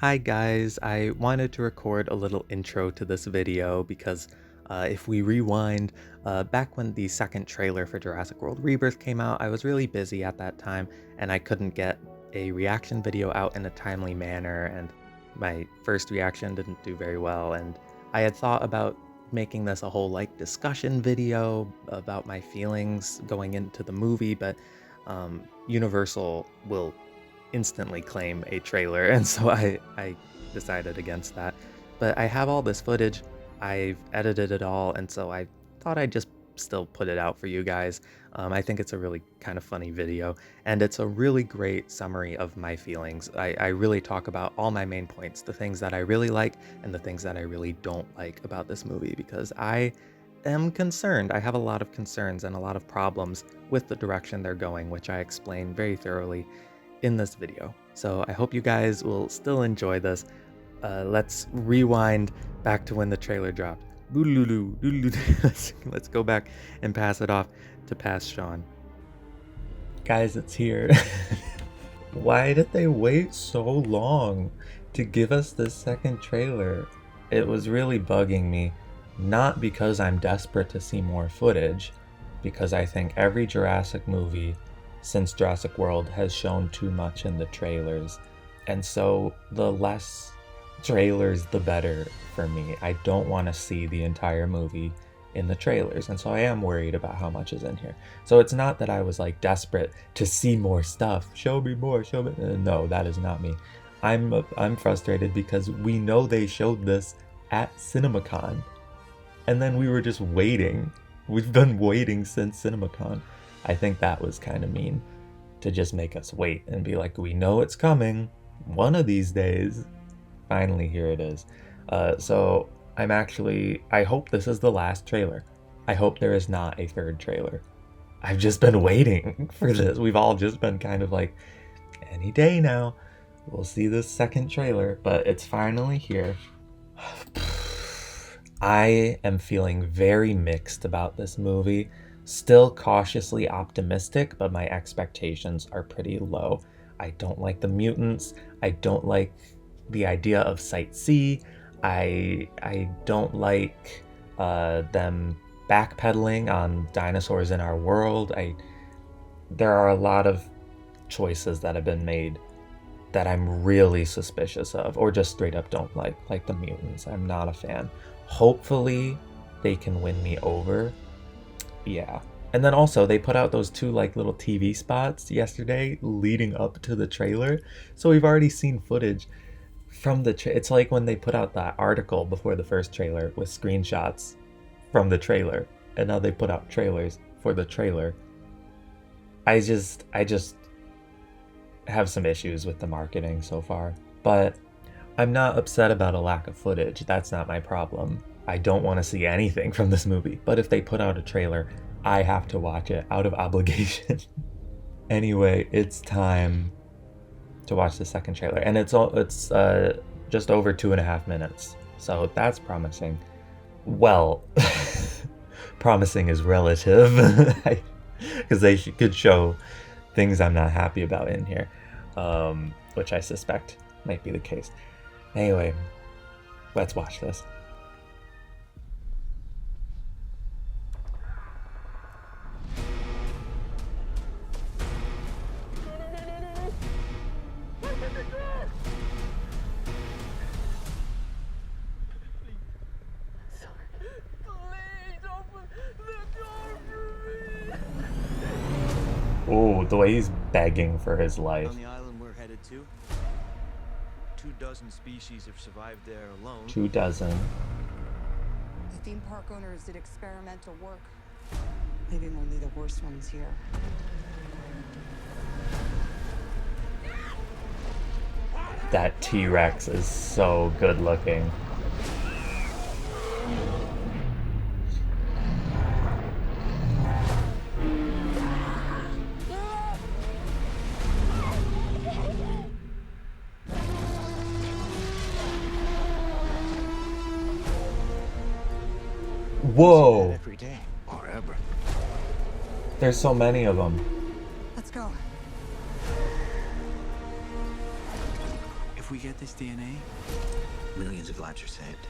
Hi guys, I wanted to record a little intro to this video because if we rewind, back when the second trailer for Jurassic World Rebirth came out, I was really busy at that time and I couldn't get a reaction video out in a timely manner, and my first reaction didn't do very well, and I had thought about making this a whole discussion video about my feelings going into the movie, but Universal will instantly claim a trailer, and so I decided against that. But I have all this footage, I've edited it all, and so I thought I'd just still put it out for you guys. I think it's a really kind of funny video, and it's a really great summary of my feelings. I really talk about all my main points, the things that I really like and the things that I really don't like about this movie, because I am concerned. I have a lot of concerns and a lot of problems with the direction they're going, which I explain very thoroughly in this video. So I hope you guys will still enjoy this. Let's rewind back to when the trailer dropped. Let's go back and pass it off to Past Sean. Guys, it's here. Why did they wait so long to give us this second trailer? It was really bugging me. Not because I'm desperate to see more footage, because I think every Jurassic movie since Jurassic World has shown too much in the trailers, and so the less trailers the better for me. I don't want to see the entire movie in the trailers, and so I am worried about how much is in here. So it's not that I was desperate to see more stuff. Show me more, show me. No, that is not me. I'm frustrated because we know they showed this at CinemaCon, and then we were just waiting. We've been waiting since CinemaCon. I think that was kind of mean to just make us wait and be like, we know it's coming one of these days. Finally, here it is. So I hope this is the last trailer. I hope there is not a third trailer. I've just been waiting for this. We've all just been kind of like, any day now, we'll see this second trailer, but it's finally here. I am feeling very mixed about this movie. Still cautiously optimistic, but my expectations are pretty low. I don't like the mutants. I don't like the idea of Site C. I don't like them backpedaling on dinosaurs in our world. There are a lot of choices that have been made that I'm really suspicious of, or just straight up don't like the mutants. I'm not a fan. Hopefully they can win me over. Yeah. And then also they put out those two little TV spots yesterday leading up to the trailer. So we've already seen footage from the it's like when they put out that article before the first trailer with screenshots from the trailer, and now they put out trailers for the trailer. I just have some issues with the marketing so far, but I'm not upset about a lack of footage. That's not my problem. I don't want to see anything from this movie, but if they put out a trailer, I have to watch it out of obligation. Anyway, it's time to watch the second trailer, and it's just over 2.5 minutes, so that's promising. Well, promising is relative, because they could show things I'm not happy about in here, which I suspect might be the case. Anyway, let's watch this. Oh, the way he's begging for his life. On the island we're headed to, 24 species have survived there alone. 24. The theme park owners did experimental work. Maybe only the worst ones here. That T-Rex is so good looking. Whoa! Every day, or ever. There's so many of them. Let's go. If If we get this DNA, millions of lives are saved.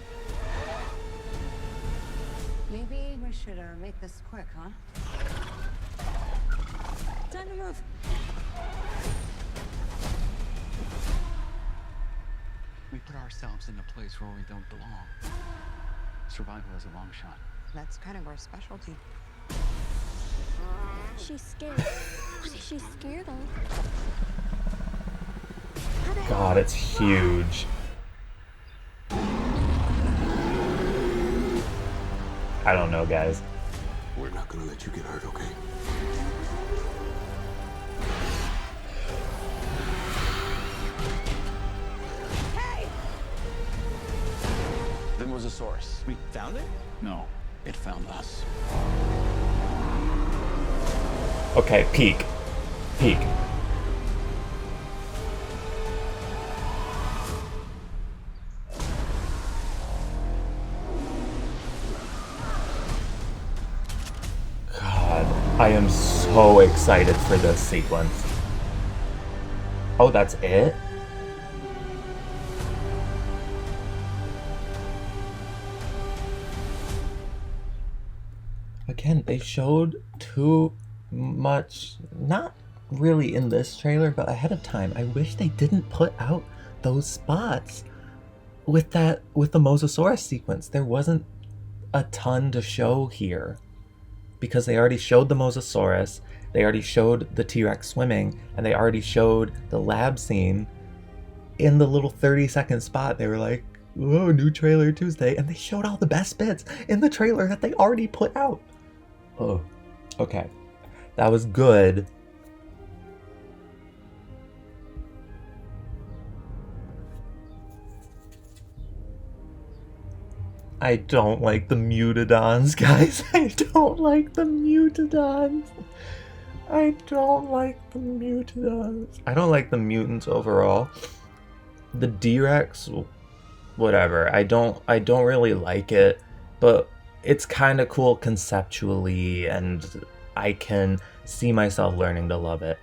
Maybe we should make this quick, huh? Time to move. We put ourselves in a place where we don't belong. Survival is a long shot. That's kind of our specialty. She's scared. She's scared of. God, it's huge. I don't know, guys. We're not gonna let you get hurt, okay? Then was a source. We found it? No, it found us. Okay, peek. Peek. God, I am so excited for this sequence. Oh, that's it? Again, they showed too much, not really in this trailer, but ahead of time. I wish they didn't put out those spots with the Mosasaurus sequence. There wasn't a ton to show here because they already showed the Mosasaurus, they already showed the T-Rex swimming, and they already showed the lab scene in the little 30-second spot. They were like, "Oh, new trailer Tuesday," and they showed all the best bits in the trailer that they already put out. Oh, okay. That was good. I don't like the mutadons, guys. I don't like the mutadons. I don't like the mutadons. I don't like the mutants overall. The D-Rex, whatever. I don't really like it, but it's kind of cool conceptually, and I can see myself learning to love it.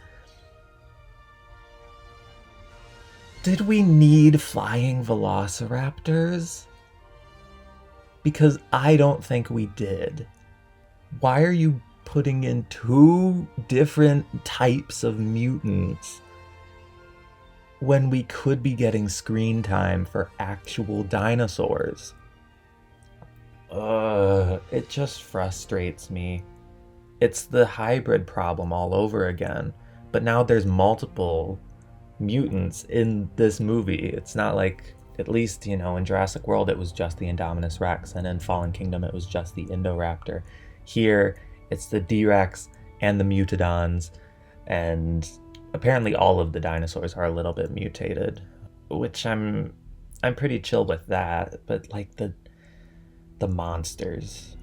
Did we need flying velociraptors? Because I don't think we did. Why are you putting in two different types of mutants when we could be getting screen time for actual dinosaurs? It just frustrates me. It's the hybrid problem all over again. But now there's multiple mutants in this movie. It's not like, at least, you know, in Jurassic World it was just the Indominus Rex, and in Fallen Kingdom it was just the Indoraptor. Here it's the D-Rex and the mutadons, and apparently all of the dinosaurs are a little bit mutated, which I'm pretty chill with that. But like the monsters,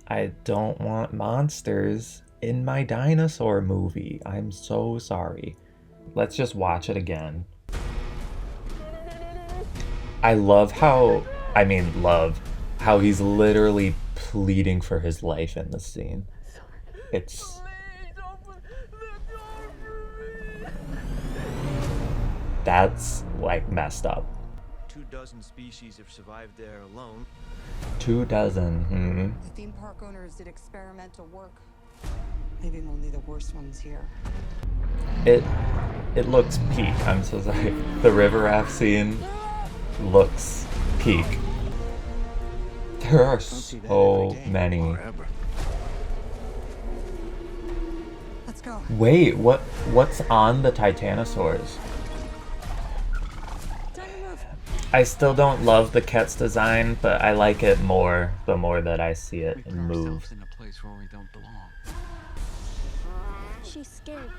I don't want monsters in my dinosaur movie. I'm so sorry. Let's just watch it again. I love how he's literally pleading for his life in this scene. It's that's like messed up. 24 species have survived there alone. 24. The theme park owners did experimental work, leaving only the worst ones here. It looks peak. I'm so sorry. The river raft scene looks peak. There are so many. Let's go. Wait, what's on the Titanosaurs? Time to move. I still don't love the Ket's design, but I like it more the more that I see it We put and move. ourselves in a place where we don't belong. She's scared.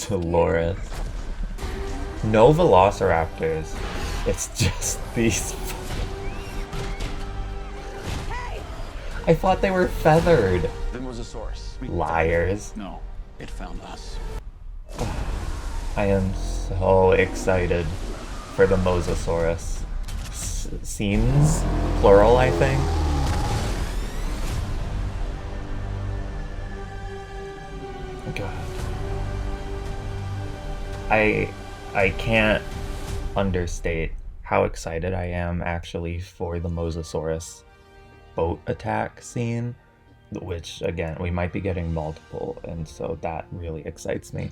Dolores. No velociraptors. It's just these. I thought they were feathered. Then was a source. Liars. No, it found us. I am so excited for the Mosasaurus scenes, plural, I think. God. I can't understate how excited I am actually for the Mosasaurus boat attack scene, which again, we might be getting multiple, and so that really excites me.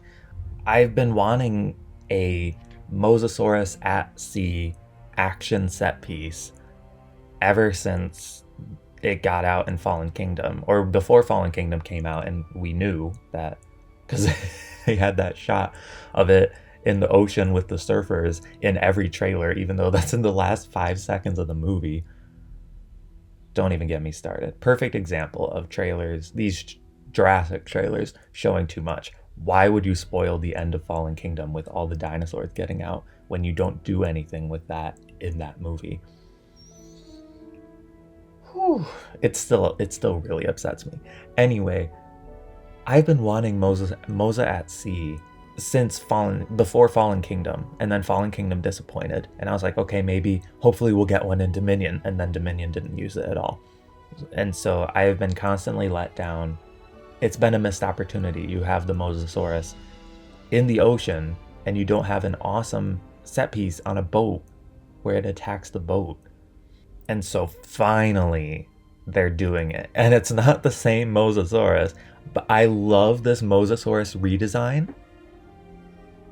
I've been wanting a Mosasaurus at sea action set piece ever since it got out in Fallen Kingdom, or before Fallen Kingdom came out, and we knew that because they had that shot of it in the ocean with the surfers in every trailer, even though that's in the last 5 seconds of the movie. Don't even get me started. Perfect example of trailers, these Jurassic trailers showing too much. Why would you spoil the end of Fallen Kingdom with all the dinosaurs getting out when you don't do anything with that in that movie? Whew. It still really upsets me. Anyway, I've been wanting Mosa at sea since before Fallen Kingdom, and then Fallen Kingdom disappointed, and I was like, okay, maybe hopefully we'll get one in Dominion, and then Dominion didn't use it at all. And so I have been constantly let down. It's been a missed opportunity. You have the Mosasaurus in the ocean, and you don't have an awesome set piece on a boat where it attacks the boat. And so finally they're doing it, and it's not the same Mosasaurus, but I love this Mosasaurus redesign.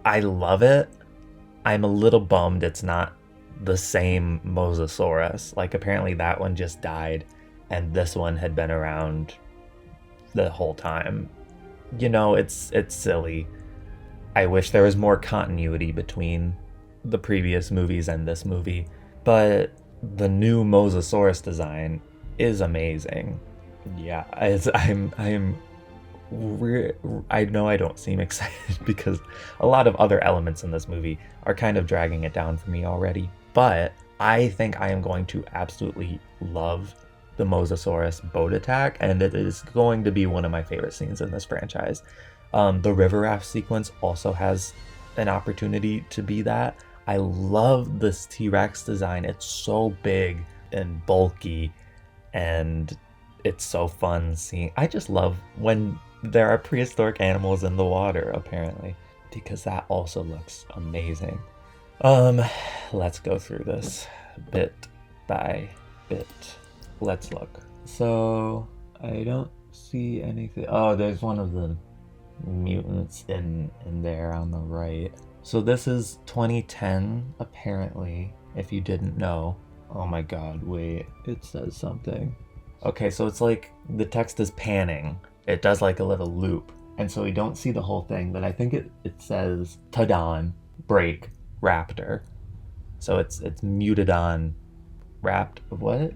I love it. I'm a little bummed it's not the same Mosasaurus. Like, apparently that one just died and this one had been around the whole time. You know, it's silly. I wish there was more continuity between the previous movies and this movie, but the new Mosasaurus design is amazing. Yeah, I know I don't seem excited because a lot of other elements in this movie are kind of dragging it down for me already, but I think I am going to absolutely love the Mosasaurus boat attack, and it is going to be one of my favorite scenes in this franchise. The river raft sequence also has an opportunity to be that. I love this T-Rex design. It's so big and bulky, and it's so fun seeing. I just love when there are prehistoric animals in the water, apparently, because that also looks amazing. Let's go through this bit by bit. Let's look. So I don't see anything. Oh, there's one of the mutants in there on the right. So this is 2010, apparently, if you didn't know. Oh my god, wait, it says something. Okay, so it's like the text is panning. It does like a little loop, and so we don't see the whole thing, but I think it says Tadon, break, raptor. So it's mutadon, rapt, what?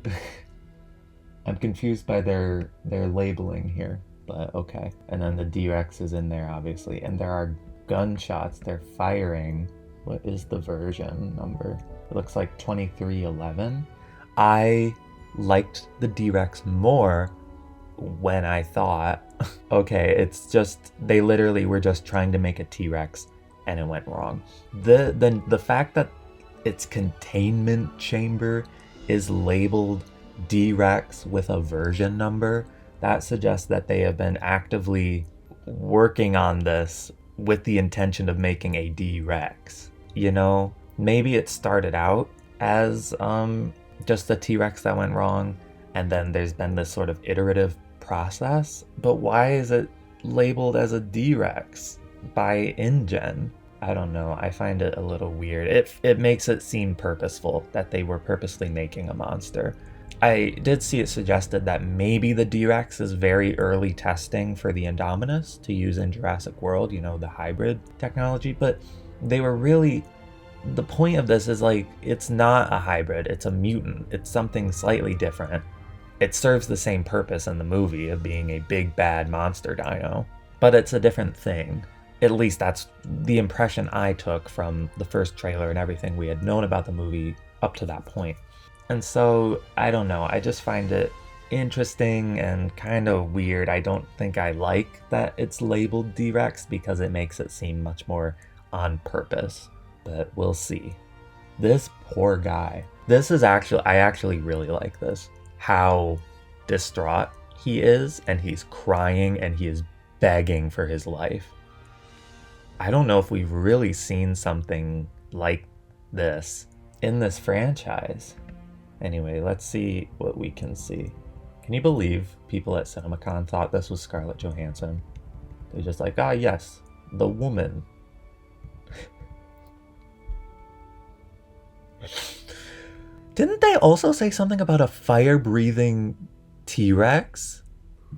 I'm confused by their labeling here, but okay. And then the D-Rex is in there, obviously, and there are gunshots. They're firing. What is the version number? It looks like 2311. I liked the D-Rex more when I thought, okay, it's just, they literally were just trying to make a T-Rex and it went wrong. The fact that its containment chamber is labeled D-Rex with a version number, that suggests that they have been actively working on this with the intention of making a D-Rex. You know, maybe it started out as just a T-Rex that went wrong, and then there's been this sort of iterative process, but why is it labeled as a D-Rex by InGen? I don't know. I find it a little weird. It makes it seem purposeful, that they were purposely making a monster. I did see it suggested that maybe the D-Rex is very early testing for the Indominus to use in Jurassic World, you know, the hybrid technology, but they were really, the point of this is like, it's not a hybrid, it's a mutant, it's something slightly different. It serves the same purpose in the movie of being a big bad monster dino, but it's a different thing. At least that's the impression I took from the first trailer and everything we had known about the movie up to that point. And so, I don't know, I just find it interesting and kind of weird. I don't think I like that it's labeled D-Rex because it makes it seem much more on purpose, but we'll see. This poor guy. I actually really like this. How distraught he is, and he's crying and he is begging for his life. I don't know if we've really seen something like this in this franchise. Anyway, let's see what we can see. Can you believe people at CinemaCon thought this was Scarlett Johansson? They're just like, ah, yes, the woman. Didn't they also say something about a fire-breathing T-Rex?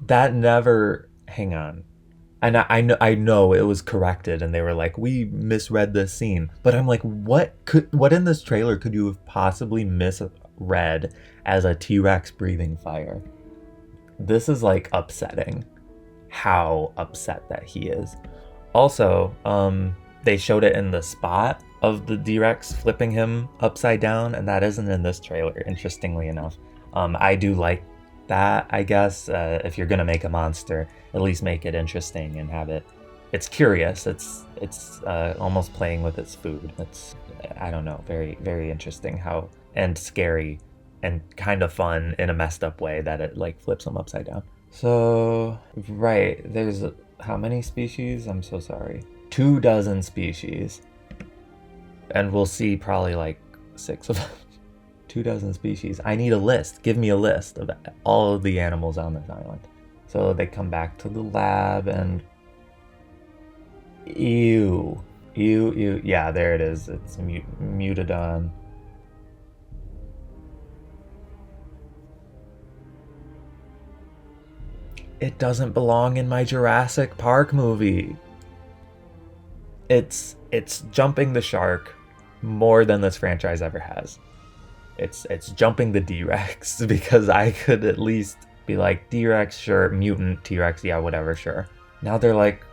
That never... Hang on. And I know it was corrected and they were like, we misread this scene. But I'm like, what in this trailer could you have possibly misread as a T-Rex breathing fire? This is like upsetting how upset that he is. Also, they showed it in the spot of the D-Rex flipping him upside down, and that isn't in this trailer, interestingly enough. I do like that, I guess. If you're gonna make a monster, at least make it interesting and have it's curious. It's almost playing with its food. It's, I don't know, very, very interesting and scary and kind of fun in a messed up way that it like flips them upside down. So, right, there's how many species? I'm so sorry. 24 species. And we'll see probably like 6 of them. 24 species. I need a list. Give me a list of all of the animals on this island. So they come back to the lab and... Ew. Yeah, there it is. It's a mutadon. It doesn't belong in my Jurassic Park movie. It's jumping the shark more than this franchise ever has. It's jumping the D-Rex because I could at least be like, D-Rex, sure, mutant T-Rex, yeah, whatever, sure. Now they're like,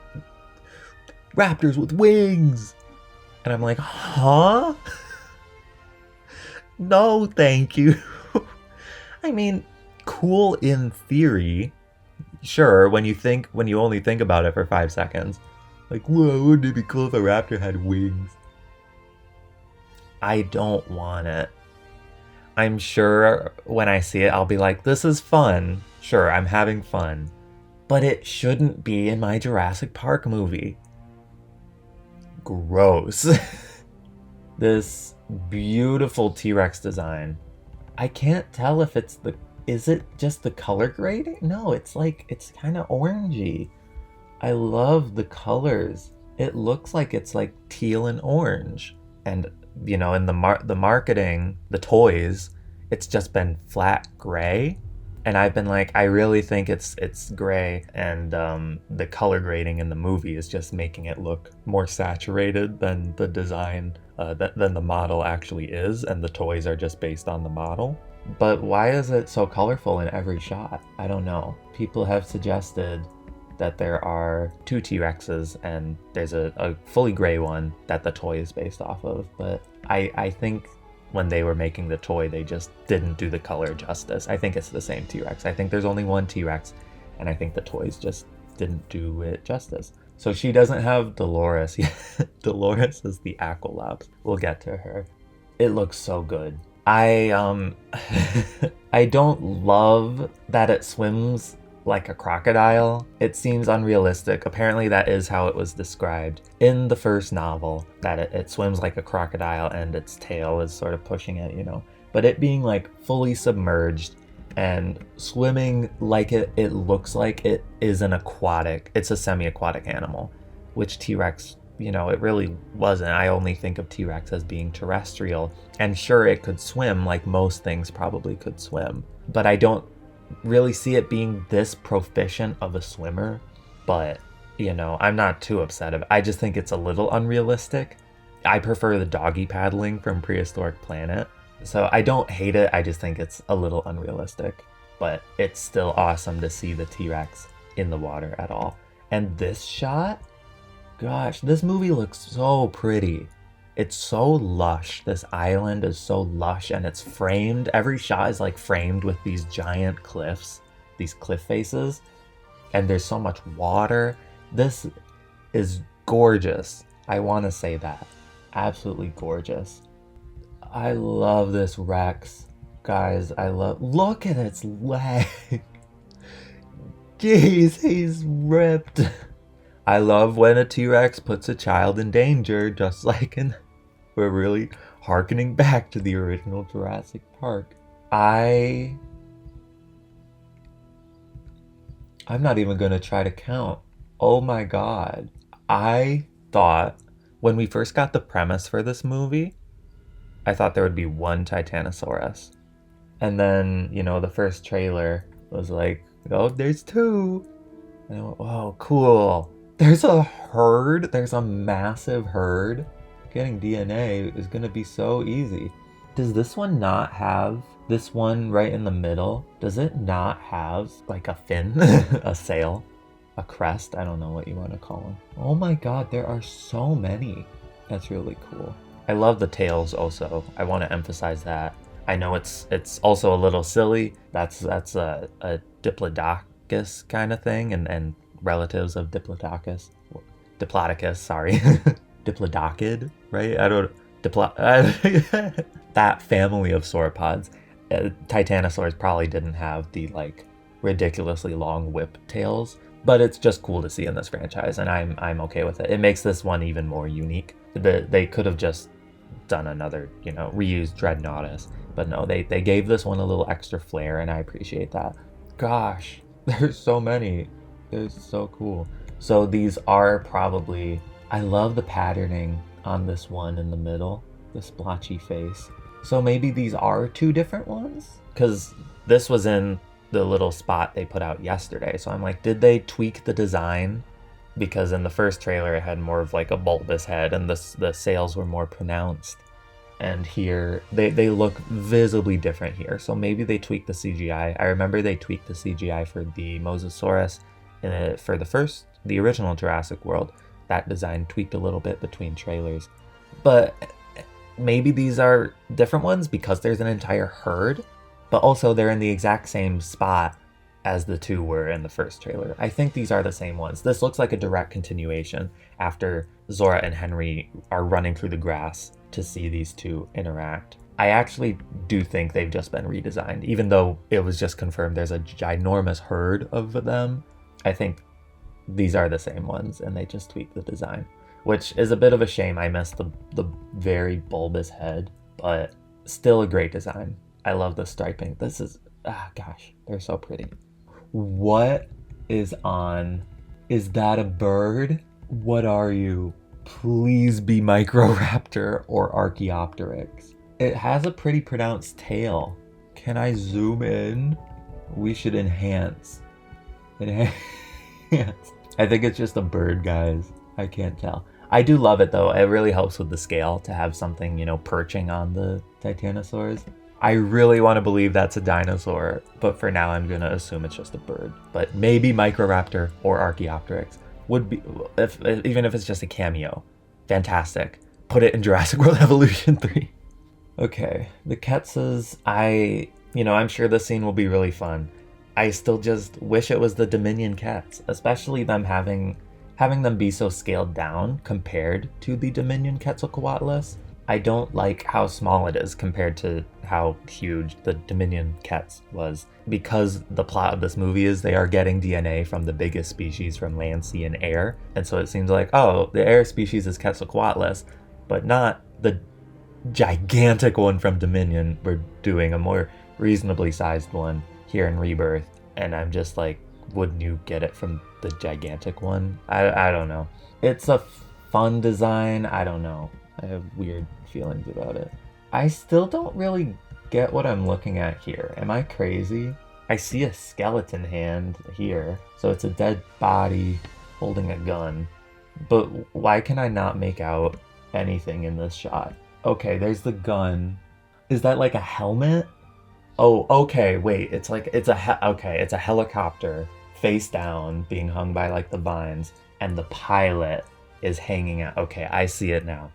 raptors with wings! And I'm like, huh? No, thank you. I mean, cool in theory. Sure, when you only think about it for 5 seconds. Like, whoa, wouldn't it be cool if a raptor had wings? I don't want it. I'm sure when I see it, I'll be like, this is fun. Sure, I'm having fun. But it shouldn't be in my Jurassic Park movie. Gross. This beautiful T-Rex design. I can't tell if is it just the color grading? No, it's kind of orangey. I love the colors. It looks like it's like teal and orange. And, you know, in the marketing, the toys, it's just been flat gray. And I've been like, I really think it's gray. And the color grading in the movie is just making it look more saturated than the design, than the model actually is. And the toys are just based on the model. But why is it so colorful in every shot? I don't know. People have suggested that there are 2 T-Rexes and there's a fully gray one that the toy is based off of. But I think when they were making the toy, they just didn't do the color justice. I think it's the same T-Rex. I think there's only one T-Rex, and I think the toys just didn't do it justice. So she doesn't have Dolores yet. Dolores is the Aqualops. We'll get to her. It looks so good. I don't love that it swims like a crocodile. It seems unrealistic. Apparently that is how it was described in the first novel, that it swims like a crocodile and its tail is sort of pushing it, you know. But it being like fully submerged and swimming like it looks like it is it's a semi-aquatic animal, which T-Rex, you know, it really wasn't. I only think of T-Rex as being terrestrial, and sure, it could swim like most things probably could swim, but I don't really see it being this proficient of a swimmer. But, you know, I'm not too upset of it. I just think it's a little unrealistic. I prefer the doggy paddling from Prehistoric Planet, so I don't hate it. I just think it's a little unrealistic, but it's still awesome to see the T-Rex in the water at all. And this shot, gosh, this movie looks so pretty. It's so lush. This island is so lush, and it's framed. Every shot is like framed with these giant cliffs, these cliff faces, and there's so much water. This is gorgeous. I want to say that. Absolutely gorgeous. I love this Rex. Guys, look at its leg. Jeez, he's ripped. I love when a T-Rex puts a child in danger, just like in a really Harkening back to the original Jurassic Park. I'm not even gonna try to count. Oh my god. I thought when we first got the premise for this movie, I thought there would be one Titanosaurus. And then, the first trailer was like, oh, there's two. And I went, oh, cool. There's a herd. There's a massive herd. Getting DNA is going to be so easy. Does this one not have, this one right in the middle, does it not have like a fin, a sail, a crest? I don't know what you want to call them. Oh my god, there are so many. That's really cool. I love the tails also. I want to emphasize that. I know it's also a little silly. That's a Diplodocus kind of thing, and relatives of Diplodocus, sorry, Diplodocid, right? That family of sauropods. Titanosaurs probably didn't have the like ridiculously long whip tails, but it's just cool to see in this franchise, and I'm okay with it. It makes this one even more unique. They could have just done another, reused Dreadnoughtus, but no, they gave this one a little extra flair, and I appreciate that. Gosh, there's so many. They're so cool. So these are probably, I love the patterning on this one in the middle, the splotchy face. So maybe these are two different ones? Because this was in the little spot they put out yesterday. So I'm like, did they tweak the design? Because in the first trailer it had more of like a bulbous head, and the sails were more pronounced. And here they look visibly different here. So maybe they tweaked the CGI. I remember they tweaked the CGI for the Mosasaurus for the original Jurassic World. That design tweaked a little bit between trailers. But maybe these are different ones because there's an entire herd, but also they're in the exact same spot as the two were in the first trailer. I think these are the same ones. This looks like a direct continuation after Zora and Henry are running through the grass to see these two interact. I actually do think they've just been redesigned, even though it was just confirmed there's a ginormous herd of them. I think these are the same ones, and they just tweaked the design, which is a bit of a shame. I missed the very bulbous head, but still a great design. I love the striping. This is, gosh, they're so pretty. What is on? Is that a bird? What are you? Please be Microraptor or Archaeopteryx. It has a pretty pronounced tail. Can I zoom in? We should enhance. Enhance. I think it's just a bird, guys. I can't tell. I do love it though. It really helps with the scale to have something, perching on the Titanosaurs. I really want to believe that's a dinosaur, but for now I'm gonna assume it's just a bird. But maybe Microraptor or Archaeopteryx would be, even if it's just a cameo. Fantastic. Put it in Jurassic World Evolution 3. Okay, the Ketzas, I'm sure this scene will be really fun. I still just wish it was the Dominion Kets, especially them having them be so scaled down compared to the Dominion Quetzalcoatlus. I don't like how small it is compared to how huge the Dominion Kets was, because the plot of this movie is they are getting DNA from the biggest species from land, sea, and air. And so it seems like, oh, the air species is Quetzalcoatlus, but not the gigantic one from Dominion. We're doing a more reasonably sized one here in Rebirth. And I'm just like, wouldn't you get it from the gigantic one? I don't know. It's a fun design. I don't know. I have weird feelings about it. I still don't really get what I'm looking at here. Am I crazy? I see a skeleton hand here. So it's a dead body holding a gun. But why can I not make out anything in this shot? Okay, there's the gun. Is that like a helmet? Oh, okay, wait. It's a helicopter face down being hung by like the vines, and the pilot is hanging out. Okay, I see it now.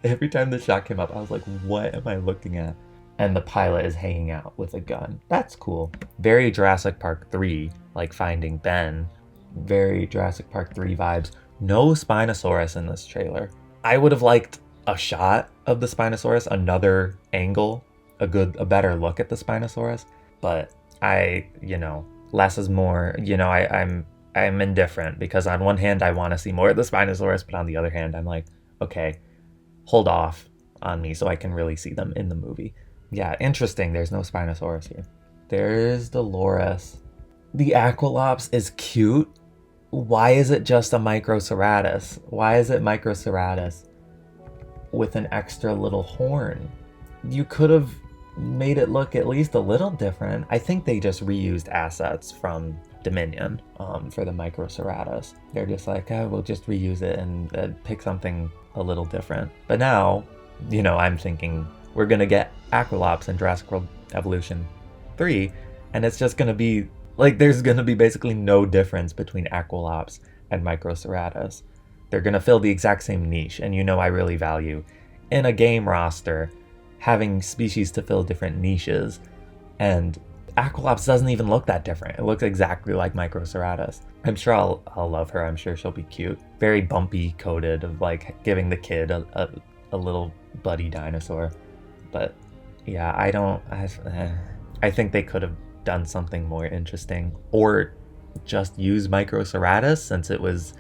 Every time the shot came up, I was like, what am I looking at? And the pilot is hanging out with a gun. That's cool. Very Jurassic Park 3, like Finding Ben. Very Jurassic Park 3 vibes. No Spinosaurus in this trailer. I would have liked a shot of the Spinosaurus, another angle, a better look at the Spinosaurus. But less is more. I'm indifferent, because on one hand I want to see more of the Spinosaurus, but on the other hand I'm like, okay, hold off. on me so I can really see them in the movie. Yeah, interesting. There's no Spinosaurus here. There's Dolores. The Aqualops is cute. Why is it just a Microceratus? Why is it Microceratus with an extra little horn? You could have made it look at least a little different. I think they just reused assets from Dominion for the Microceratus. They're just like, oh, we'll just reuse it and pick something a little different. But now, you know, I'm thinking we're going to get Aqualops in Jurassic World Evolution 3, and it's just going to be like, there's going to be basically no difference between Aqualops and Microceratus. They're going to fill the exact same niche, and you know I really value in a game roster having species to fill different niches, and Aqualops doesn't even look that different. It looks exactly like Microceratus. I'm sure I'll love her. I'm sure she'll be cute. Very bumpy coated, of like giving the kid a little buddy dinosaur. But yeah, I think they could have done something more interesting, or just use Microceratus since it was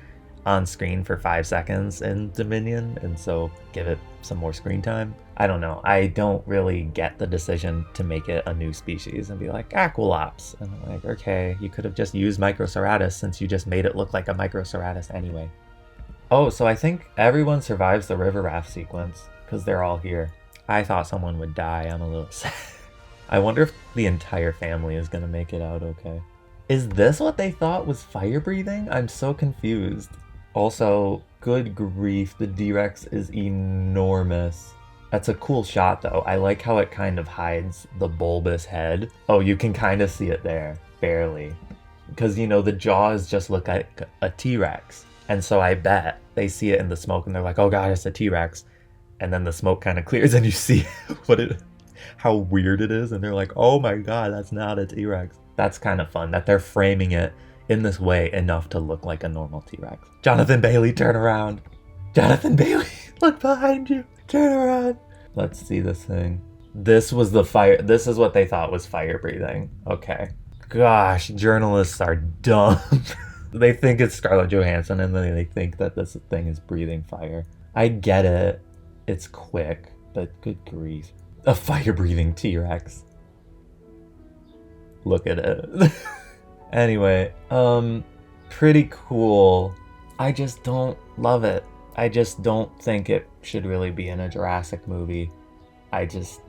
on screen for 5 seconds in Dominion, and so give it some more screen time. I don't know. I don't really get the decision to make it a new species and be like Aqualops. And I'm like, okay, you could have just used Microceratus since you just made it look like a Microceratus anyway. Oh, so I think everyone survives the river raft sequence because they're all here. I thought someone would die. I'm a little sad. I wonder if the entire family is gonna make it out okay. Is this what they thought was fire breathing? I'm so confused. Also, good grief, the D-Rex is enormous. That's a cool shot though. I like how it kind of hides the bulbous head. Oh, you can kind of see it there, barely. Because, you know, the jaws just look like a T-Rex. And so I bet they see it in the smoke and they're like, oh god, it's a T-Rex. And then the smoke kind of clears and you see how weird it is. And they're like, oh my god, that's not a T-Rex. That's kind of fun that they're framing it in this way enough to look like a normal T-Rex. Jonathan Bailey, turn around. Jonathan Bailey, look behind you. Turn around. Let's see this thing. This was the fire. This is what they thought was fire breathing. Okay. Gosh, journalists are dumb. They think it's Scarlett Johansson and then they think that this thing is breathing fire. I get it. It's quick, but good grief. A fire-breathing T-Rex. Look at it. Anyway, pretty cool. I just don't love it. I just don't think it should really be in a Jurassic movie. It's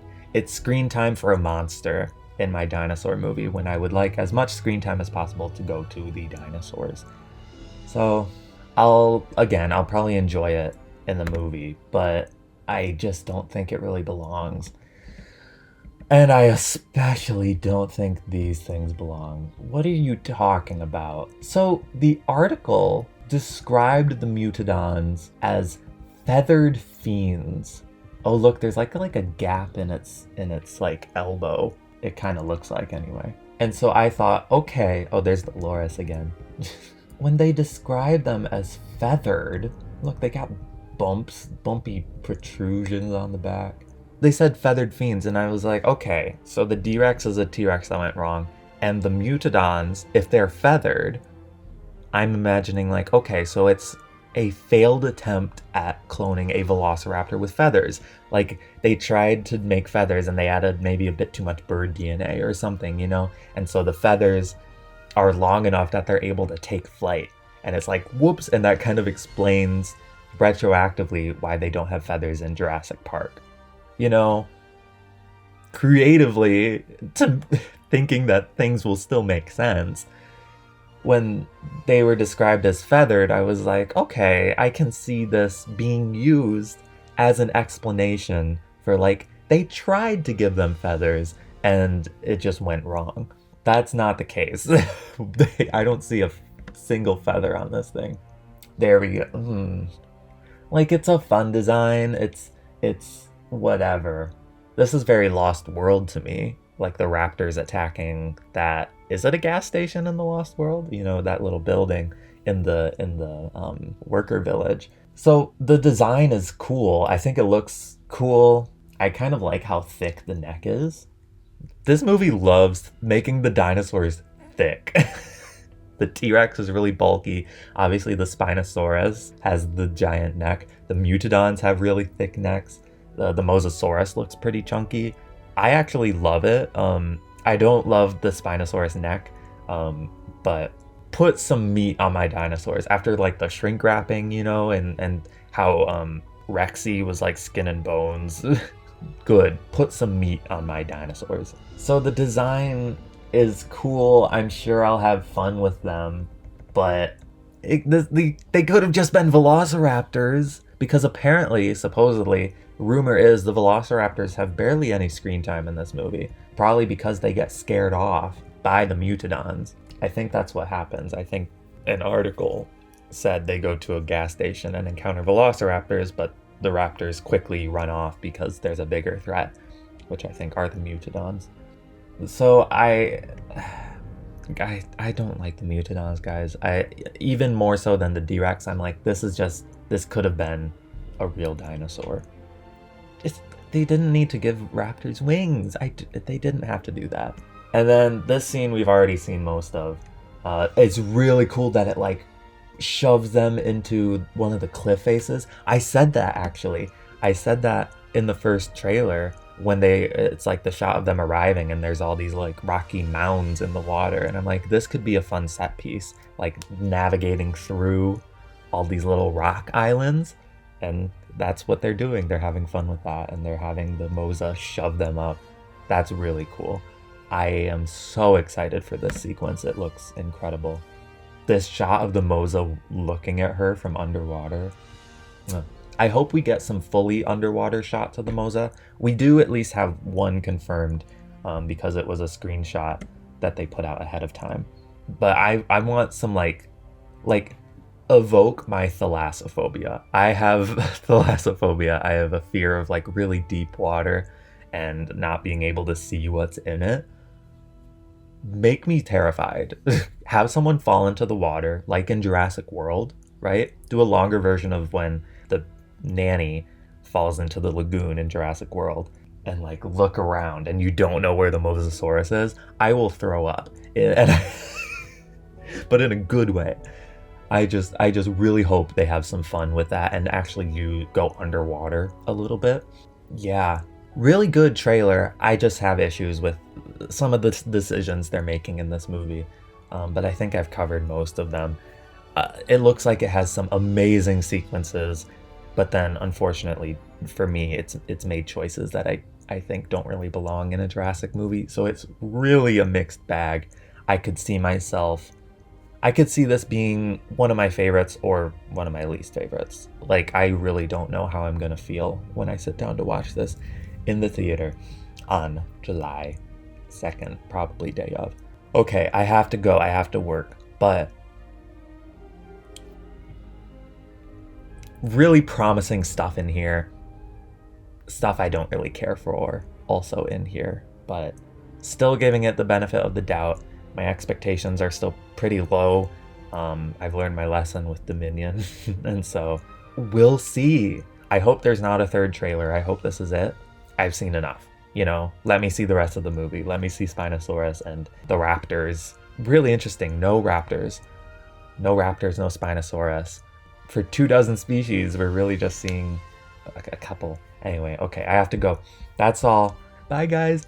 screen time for a monster in my dinosaur movie when I would like as much screen time as possible to go to the dinosaurs. So I'll probably enjoy it in the movie, but I just don't think it really belongs. And I especially don't think these things belong. What are you talking about? So the article described the mutadons as feathered fiends. Oh look, there's like a gap in its like elbow. It kind of looks like anyway. And so I thought, okay, oh there's Dolores again. When they describe them as feathered, look, they got bumpy protrusions on the back. They said feathered fiends, and I was like, okay, so the D-Rex is a T-Rex that went wrong, and the mutadons, if they're feathered, I'm imagining like, okay, so it's a failed attempt at cloning a velociraptor with feathers. Like, they tried to make feathers and they added maybe a bit too much bird DNA or something, you know? And so the feathers are long enough that they're able to take flight. And it's like, whoops, and that kind of explains retroactively why they don't have feathers in Jurassic Park. You know, creatively, to thinking that things will still make sense. When they were described as feathered, I was like, okay, I can see this being used as an explanation for, like, they tried to give them feathers and it just went wrong. That's not the case. I don't see a single feather on this thing. There we go. Like, it's a fun design. It's whatever. This is very Lost World to me. Like the raptors attacking that. Is it a gas station in the Lost World? You know, that little building in the worker village. So the design is cool. I think it looks cool. I kind of like how thick the neck is. This movie loves making the dinosaurs thick. The T-Rex is really bulky. Obviously the Spinosaurus has the giant neck. The Mutadons have really thick necks. The Mosasaurus looks pretty chunky. I actually love it. I don't love the Spinosaurus neck, but put some meat on my dinosaurs after like the shrink wrapping, you know, and how Rexy was like skin and bones. Good. Put some meat on my dinosaurs. So the design is cool. I'm sure I'll have fun with them, but they could have just been velociraptors, because apparently, supposedly, rumor is the velociraptors have barely any screen time in this movie, probably because they get scared off by the mutadons. I think that's what happens. I think an article said they go to a gas station and encounter velociraptors, but the raptors quickly run off because there's a bigger threat, which I think are the mutadons. So I don't like the mutadons, guys. Even more so than the D-Rex, I'm like, this could have been a real dinosaur. They didn't need to give raptors wings. They didn't have to do that. And then this scene we've already seen most of. It's really cool that it like shoves them into one of the cliff faces. I said that actually. I said that in the first trailer when it's like the shot of them arriving and there's all these like rocky mounds in the water, and I'm like, this could be a fun set piece, like navigating through all these little rock islands. And that's what they're doing. They're having fun with that, and they're having the Mosa shove them up. That's really cool. I am so excited for this sequence. It looks incredible. This shot of the Mosa looking at her from underwater. I hope we get some fully underwater shots of the Mosa. We do at least have one confirmed, because it was a screenshot that they put out ahead of time. But I want some like evoke my thalassophobia. I have thalassophobia. I have a fear of like really deep water and not being able to see what's in it. Make me terrified. Have someone fall into the water, like in Jurassic World, right? Do a longer version of when the nanny falls into the lagoon in Jurassic World and like look around and you don't know where the Mosasaurus is. I will throw up. But in a good way. I just really hope they have some fun with that and actually you go underwater a little bit. Yeah, really good trailer. I just have issues with some of the decisions they're making in this movie, but I think I've covered most of them. It looks like it has some amazing sequences, but then unfortunately for me, it's made choices that I think don't really belong in a Jurassic movie. So it's really a mixed bag. I could see this being one of my favorites or one of my least favorites. Like, I really don't know how I'm gonna feel when I sit down to watch this in the theater on July 2nd, probably day of. Okay, I have to go, I have to work, but really promising stuff in here. Stuff I don't really care for also in here, but still giving it the benefit of the doubt. My expectations are still pretty low. I've learned my lesson with Dominion, and so we'll see. I hope there's not a third trailer. I hope this is it. I've seen enough. Let me see the rest of the movie. Let me see Spinosaurus and the raptors. Really interesting. No raptors, no Spinosaurus. For 24 species, we're really just seeing a couple. Anyway, okay, I have to go. That's all. Bye, guys.